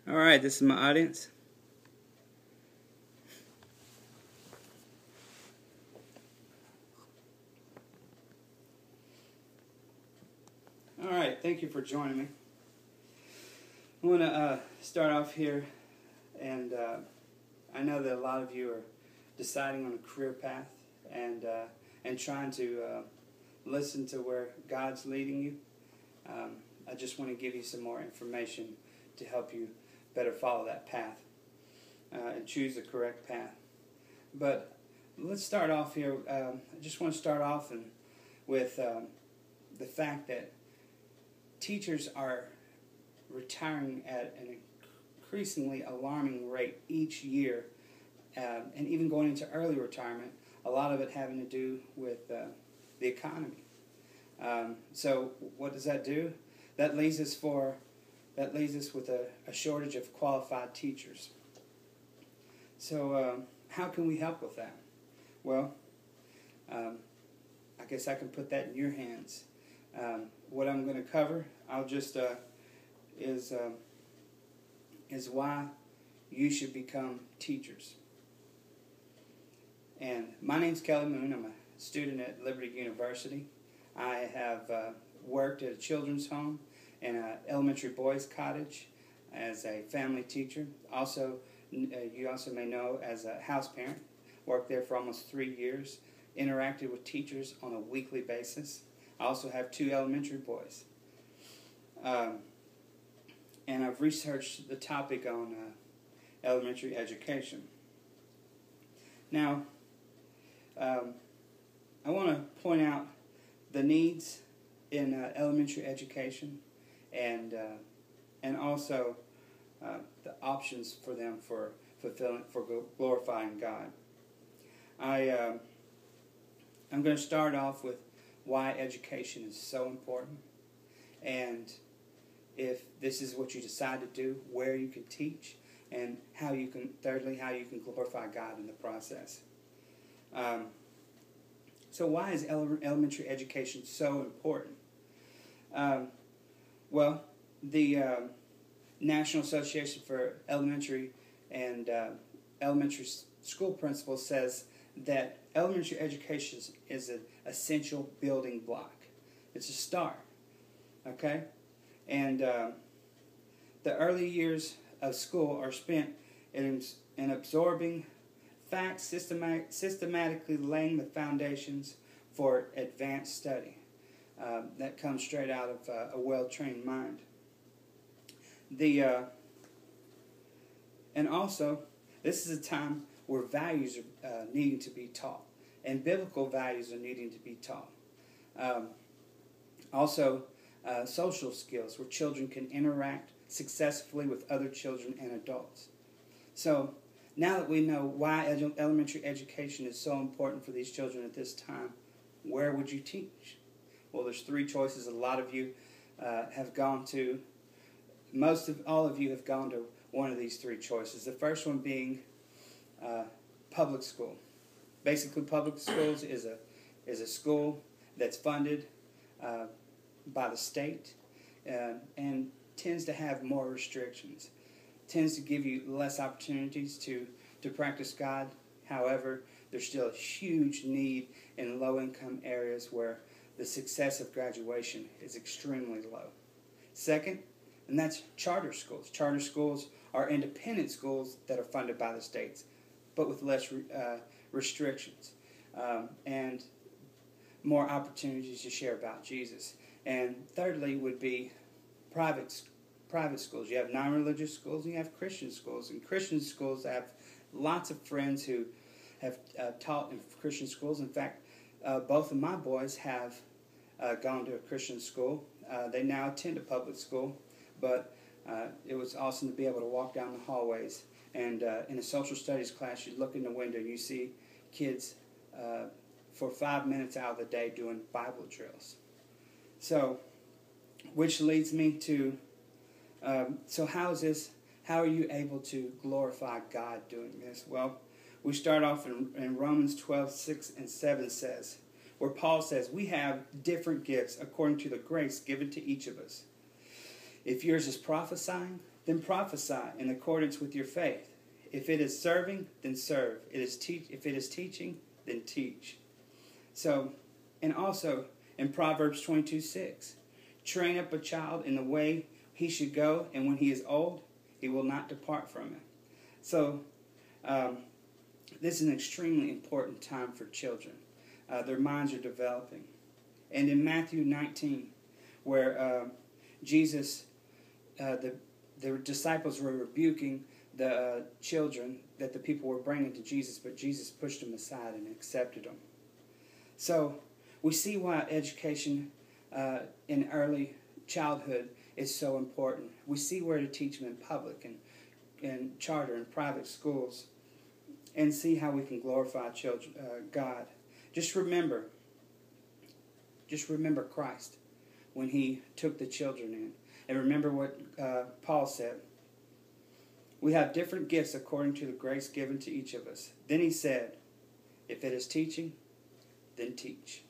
All right, this is my audience. All right, thank you for joining me. I want to start off here, and I know that a lot of you are deciding on a career path and trying to listen to where God's leading you. I just want to give you some more information to help you better follow that path and choose the correct path. But let's start off here. I just want to start off with the fact that teachers are retiring at an increasingly alarming rate each year, and even going into early retirement, a lot of it having to do with the economy. So what does that do? That leaves us with a shortage of qualified teachers. So how can we help with that? Well, I guess I can put that in your hands. What I'm going to cover, I'll just is why you should become teachers. And my name's Kelly Moon. I'm a student at Liberty University. I have worked at a children's home and an elementary boys' cottage as a family teacher. Also, you also may know as a house parent. Worked there for almost 3 years. Interacted with teachers on a weekly basis. I also have 2 elementary boys. And I've researched the topic on elementary education. Now, I want to point out the needs in elementary education and also the options for them for glorifying God. I'm going to start off with why education is so important, and if this is what you decide to do, where you can teach, and thirdly, how you can glorify God in the process. So why is elementary education so important? Well, the National Association for Elementary and Elementary School Principals says that elementary education is an essential building block. It's a start, okay? And the early years of school are spent in absorbing facts, systematically laying the foundations for advanced study. That comes straight out of a well-trained mind. And also, this is a time where values are needing to be taught, and biblical values are needing to be taught. Also, social skills, where children can interact successfully with other children and adults. So, now that we know why elementary education is so important for these children at this time, where would you teach? Well, there's 3 choices. A lot of you have gone to, all of you have gone to one of these 3 choices. The first one being public school. Basically, public schools is a school that's funded by the state and tends to have more restrictions. Tends to give you less opportunities to practice God. However, there's still a huge need in low-income areas where the success of graduation is extremely low. Second, and that's charter schools. Charter schools are independent schools that are funded by the states, but with less restrictions and more opportunities to share about Jesus. And thirdly would be private schools. You have non-religious schools and you have Christian schools. In Christian schools, I have lots of friends who have taught in Christian schools. In fact, both of my boys have gone to a Christian school. They now attend a public school, but it was awesome to be able to walk down the hallways. And in a social studies class, you look in the window and you see kids for 5 minutes out of the day doing Bible drills. So, which leads me to, so how are you able to glorify God doing this? Well, we start off in Romans 12:6-7 says, where Paul says, we have different gifts according to the grace given to each of us. If yours is prophesying, then prophesy in accordance with your faith. If it is serving, then serve. If it is teaching, then teach. So, and also in Proverbs 22:6, train up a child in the way he should go, and when he is old, he will not depart from it. So, this is an extremely important time for children. Their minds are developing. And in Matthew 19, where Jesus, the disciples were rebuking the children that the people were bringing to Jesus, but Jesus pushed them aside and accepted them. So we see why education in early childhood is so important. We see where to teach them in public and charter and private schools, and see how we can glorify children, God. Just remember Christ when he took the children in. And remember what Paul said. We have different gifts according to the grace given to each of us. Then he said, if it is teaching, then teach.